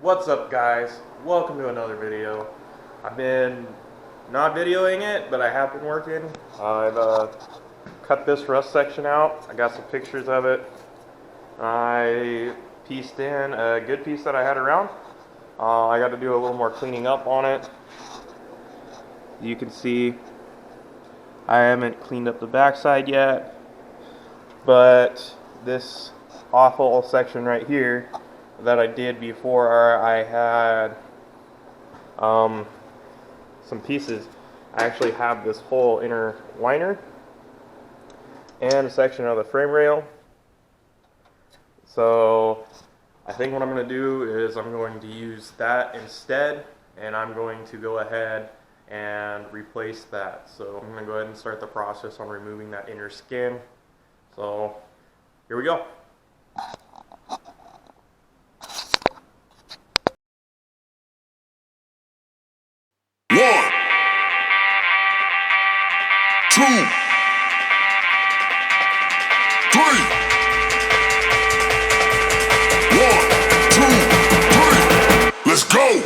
What's up, guys? Welcome to another video. I've been not videoing it, but I have been working. I've cut this rust section out. I got some pictures of it. I pieced in a good piece that I had around. I got to do a little more cleaning up on it. You can see I haven't cleaned up the backside yet, but this awful section right here that I did before I had some pieces. I actually have this whole inner liner and a section of the frame rail. So I think what I'm going to do is I'm going to use that instead, and I'm going to go ahead and replace that. So I'm going to go ahead and start the process on removing that inner skin. So here we go. Two, three. 1, 2, 3. Let's go.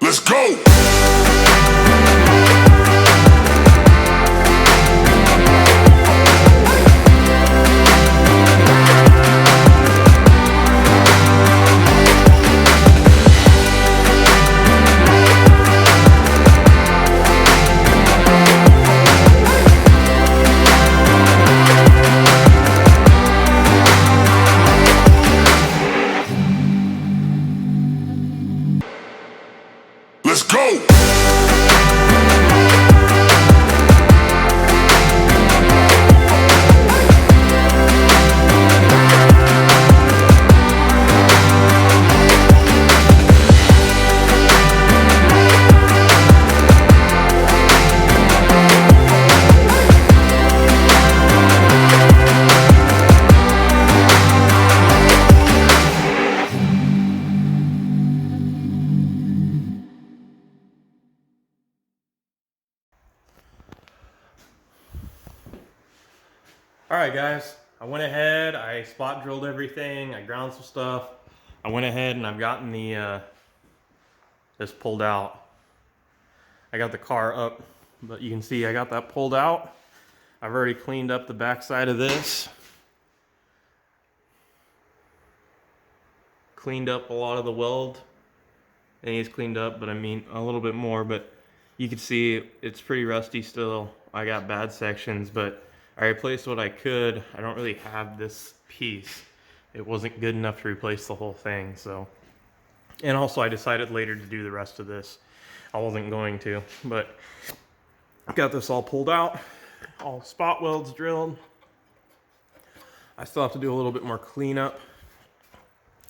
Let's go! Let's go! Alright guys, I went ahead, I spot drilled everything, I ground some stuff. I went ahead and I've gotten the this pulled out. I got the car up, but you can see I got that pulled out. I've already cleaned up the back side of this. Cleaned up a lot of the weld. And it's cleaned up, but I mean a little bit more, but you can see it's pretty rusty still. I got bad sections, but I replaced what I could. I don't really have this piece. It wasn't good enough to replace the whole thing, so. And also I decided later to do the rest of this. I wasn't going to, but got this all pulled out. All spot welds drilled. I still have to do a little bit more cleanup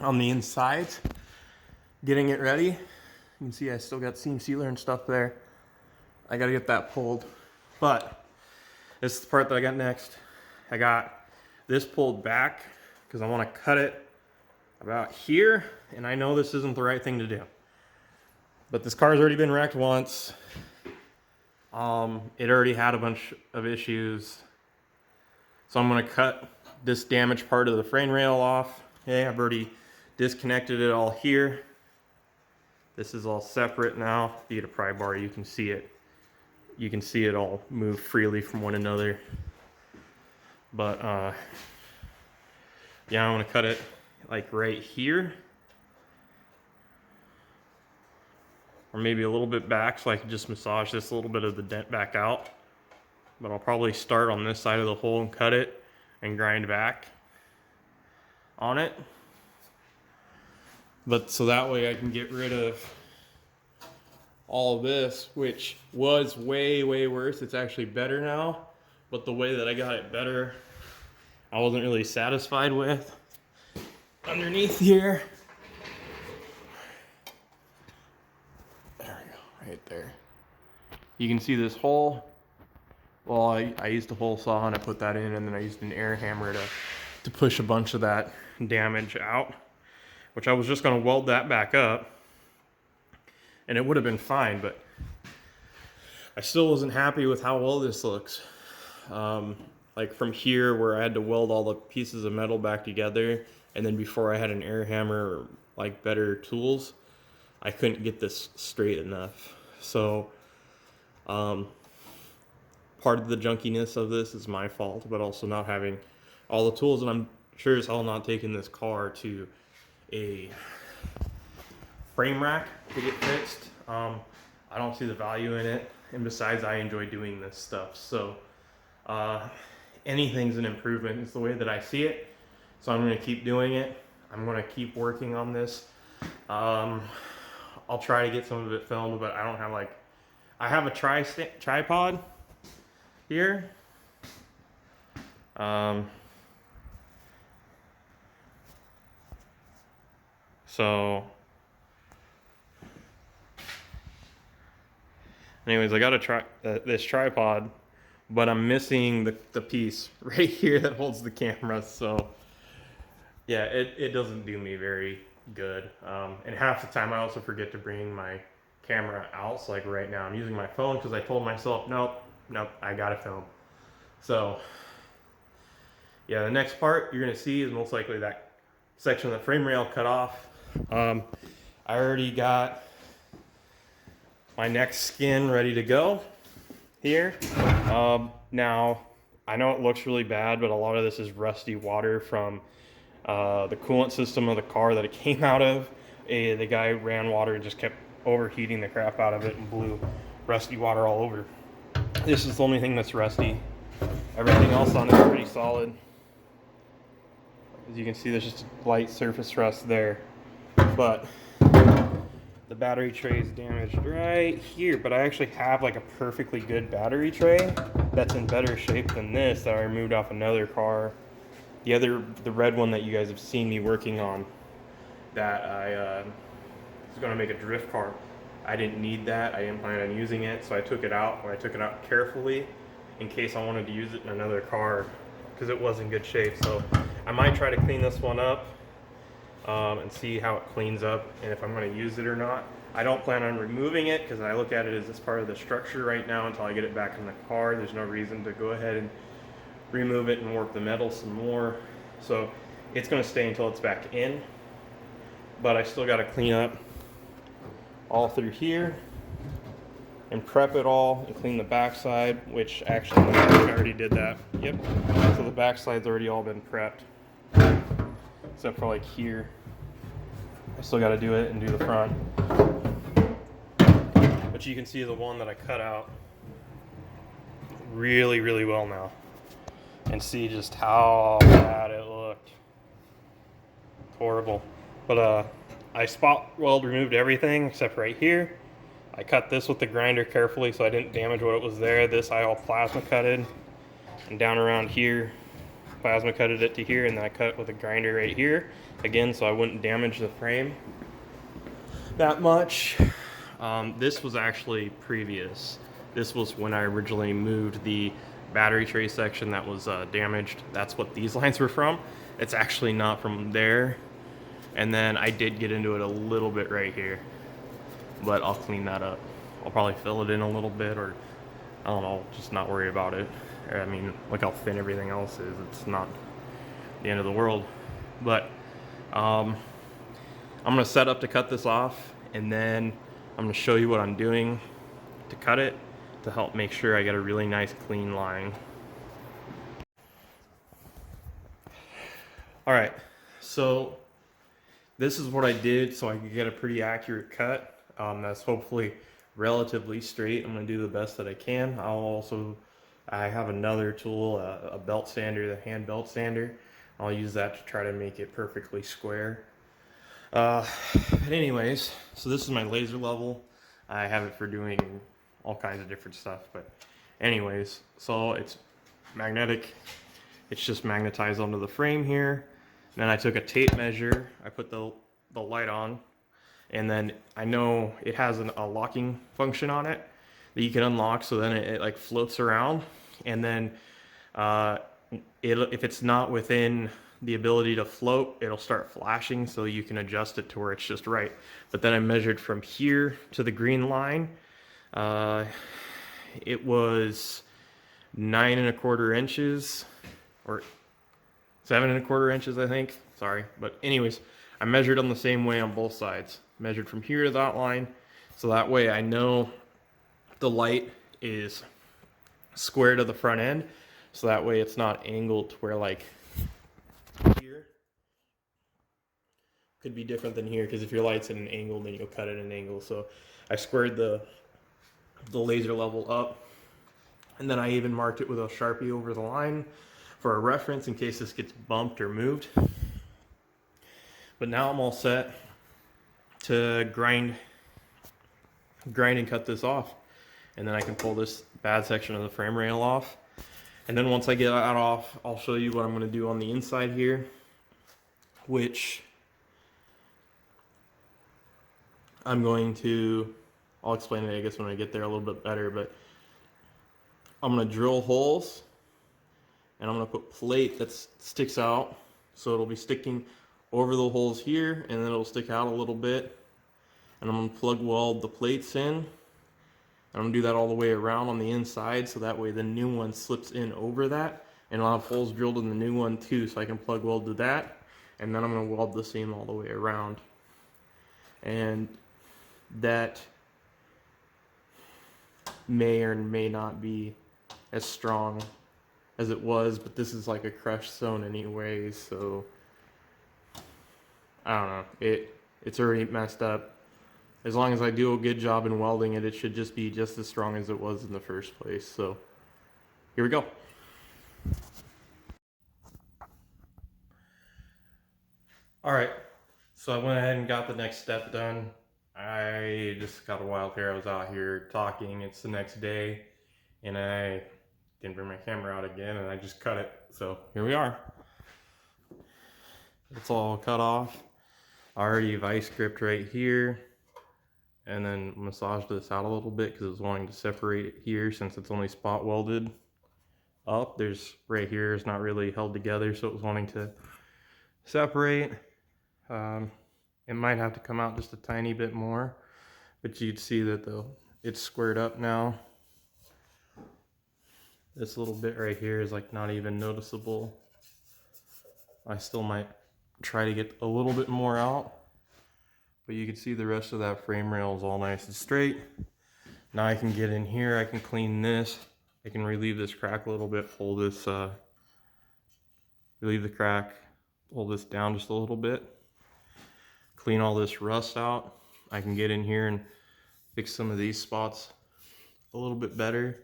on the inside. getting it ready. You can see I still got seam sealer and stuff there. I gotta get that pulled. But this is the part that I got next. I got this pulled back because I want to cut it about here, and I know this isn't the right thing to do. But this car's already been wrecked once. It already had a bunch of issues. So I'm gonna cut this damaged part of the frame rail off. Okay, I've already disconnected it all here. This is all separate now. If you get a pry bar, you can see it. You can see it all move freely from one another. But yeah, I'm gonna cut it like right here. Or maybe a little bit back so I can just massage this a little bit of the dent back out. But I'll probably start on this side of the hole and cut it and grind back on it. But so that way I can get rid of all of this, which was way worse. It's actually better now, but the way that I got it better, I wasn't really satisfied with. Underneath here, there we go, right there. You can see this hole. Well, I used a hole saw and I put that in, and then I used an air hammer to push a bunch of that damage out, which I was just gonna weld that back up and it would have been fine, but I still wasn't happy with how well this looks. Like from here where I had to weld all the pieces of metal back together, and then before I had an air hammer or like better tools, I couldn't get this straight enough. So part of the junkiness of this is my fault, but also not having all the tools, and I'm sure as hell not taking this car to a frame rack to get fixed. I don't see the value in it, and besides, I enjoy doing this stuff. So anything's an improvement is the way that I see it. So I'm going to keep doing it. I'm going to keep working on this. I'll try to get some of it filmed, but I don't have like, I have a tripod here. So anyways, I got to try this tripod, but I'm missing the piece right here that holds the camera. So yeah, it doesn't do me very good. And half the time I also forget to bring my camera out. So like right now I'm using my phone because I told myself, nope, I gotta film. So yeah, the next part you're gonna see is most likely that section of the frame rail cut off. I already got my next skin ready to go here. Now I know it looks really bad, but a lot of this is rusty water from the coolant system of the car that it came out of. The guy ran water and just kept overheating the crap out of it and blew rusty water all over. This is the only thing that's rusty. Everything else on it is pretty solid. As you can see, there's just light surface rust there. But the battery tray is damaged right here, but I actually have like a perfectly good battery tray that's in better shape than this that I removed off another car. The red one that you guys have seen me working on, that I was going to make a drift car. I didn't need that. I didn't plan on using it, so I took it out. But I took it out carefully in case I wanted to use it in another car because it was in good shape. So I might try to clean this one up and see how it cleans up and if I'm going to use it or not. I don't plan on removing it because I look at it as this part of the structure right now until I get it back in the car. There's no reason to go ahead and remove it and work the metal some more. So it's going to stay until it's back in, but I still got to clean up all through here and prep it all and clean the backside, which actually I already did that. Yep. So the backside's already all been prepped, except for like here. I still got to do it and do the front. But you can see the one that I cut out really well now, and see just how bad it looked. Horrible. But I spot weld removed everything except right here. I cut this with the grinder carefully so I didn't damage what it was there. This I all plasma cutted, and down around here plasma cutted it to here, and then I cut it with a grinder right here again so I wouldn't damage the frame. that much. This was actually previous. This was when I originally moved the battery tray section that was damaged. That's what these lines were from. It's actually not from there. And then I did get into it a little bit right here, but I'll clean that up. I'll probably fill it in a little bit, or I don't know, just not worry about it. I mean, look how thin everything else is. It's not the end of the world. But I'm gonna set up to cut this off, and then I'm gonna show you what I'm doing to cut it to help make sure I get a really nice clean line. All right, so this is what I did so I could get a pretty accurate cut. That's hopefully relatively straight. I'm gonna do the best that I can. I have another tool, a belt sander, the hand belt sander. I'll use that to try to make it perfectly square. But anyways, so this is my laser level. I have it for doing all kinds of different stuff, but anyways, so it's magnetic. It's just magnetized onto the frame here. And then I took a tape measure, I put the light on, and then I know it has a locking function on it that you can unlock, so then it like floats around, and then if it's not within the ability to float, it'll start flashing, so you can adjust it to where it's just right. But then I measured from here to the green line. It was 9¼ inches, or 7¼ inches, I think. Sorry, but anyways, I measured them the same way on both sides. Measured from here to that line, so that way I know the light is square to the front end, so that way it's not angled to where like here could be different than here, because if your light's at an angle, then you'll cut at an angle. So I squared the laser level up, and then I even marked it with a Sharpie over the line for a reference in case this gets bumped or moved. But now I'm all set to grind and cut this off, and then I can pull this bad section of the frame rail off. And then once I get that off, I'll show you what I'm going to do on the inside here, which I'll explain it I guess when I get there a little bit better. But I'm going to drill holes, and I'm going to put plate that sticks out, so it'll be sticking over the holes here, and then it'll stick out a little bit. And I'm going to plug weld the plates in, and I'm going to do that all the way around on the inside, so that way the new one slips in over that, and I'll have holes drilled in the new one too, so I can plug weld to that. And then I'm going to weld the seam all the way around. And that may or may not be as strong as it was, but this is like a crushed stone anyways, so I don't know, it's already messed up. As long as I do a good job in welding it, it should just be just as strong as it was in the first place. So here we go. All right, so I went ahead and got the next step done. I just got a wild hair. I was out here talking. It's the next day, and I didn't bring my camera out again, and I just cut it. So here we are. It's all cut off. I already vice gripped right here, and then massaged this out a little bit because I was wanting to separate it here since it's only spot welded up. There's right here is not really held together, so it was wanting to separate. It might have to come out just a tiny bit more, but you'd see that it's squared up now. This little bit right here is like not even noticeable. I still might try to get a little bit more out, but you can see the rest of that frame rail is all nice and straight. Now I can get in here, I can clean this, I can relieve this crack a little bit, pull this, relieve the crack, pull this down just a little bit, clean all this rust out. I can get in here and fix some of these spots a little bit better,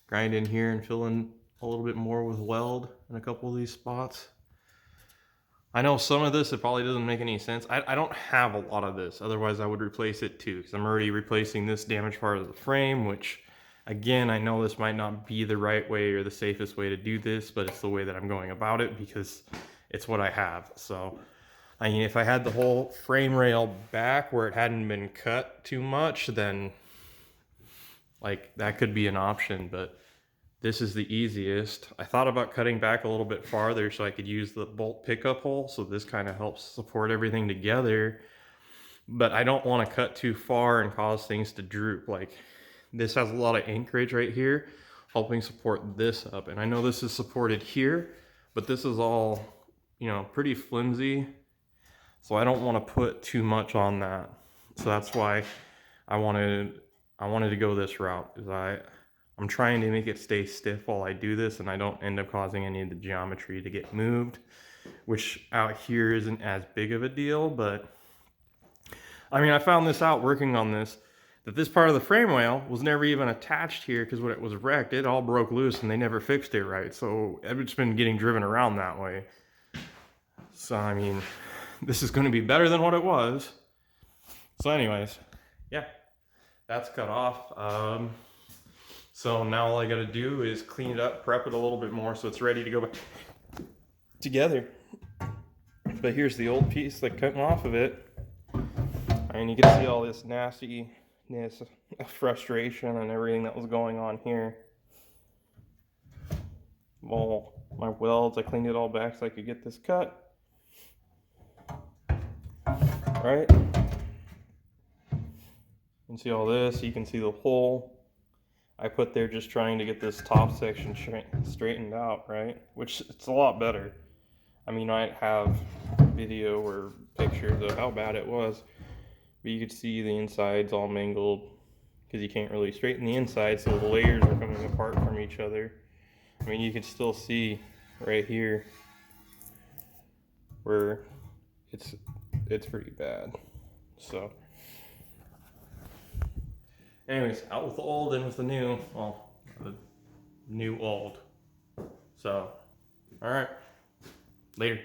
grind in here and fill in a little bit more with weld in a couple of these spots. I know some of this, it probably doesn't make any sense. I don't have a lot of this, otherwise I would replace it too, because I'm already replacing this damaged part of the frame, which again, I know this might not be the right way or the safest way to do this, but it's the way that I'm going about it because it's what I have. So I mean, if I had the whole frame rail back where it hadn't been cut too much, then like that could be an option, but this is the easiest. I thought about cutting back a little bit farther so I could use the bolt pickup hole, so this kind of helps support everything together, but I don't want to cut too far and cause things to droop. Like this has a lot of anchorage right here, helping support this up. And I know this is supported here, but this is all, you know, pretty flimsy. So I don't want to put too much on that. So that's why I wanted to go this route, is I'm trying to make it stay stiff while I do this, and I don't end up causing any of the geometry to get moved, which out here isn't as big of a deal. But I mean, I found this out working on this, that this part of the frame rail was never even attached here, because when it was wrecked, it all broke loose and they never fixed it right. So it's been getting driven around that way. So I mean, this is going to be better than what it was. So anyways, yeah, that's cut off. So now all I got to do is clean it up, prep it a little bit more so it's ready to go back together. But here's the old piece that came off of it. And you can see all this nastiness, frustration, and everything that was going on here. Well, my welds, I cleaned it all back so I could get this cut. Right? You can see all this, you can see the hole I put there just trying to get this top section straightened out, right? Which it's a lot better. I mean, I have video or pictures of how bad it was, but you could see the insides all mangled because you can't really straighten the inside, so the layers are coming apart from each other. I mean, you can still see right here where it's pretty bad. So anyways, out with the old, in with the new. Well, the new old. So, all right, later.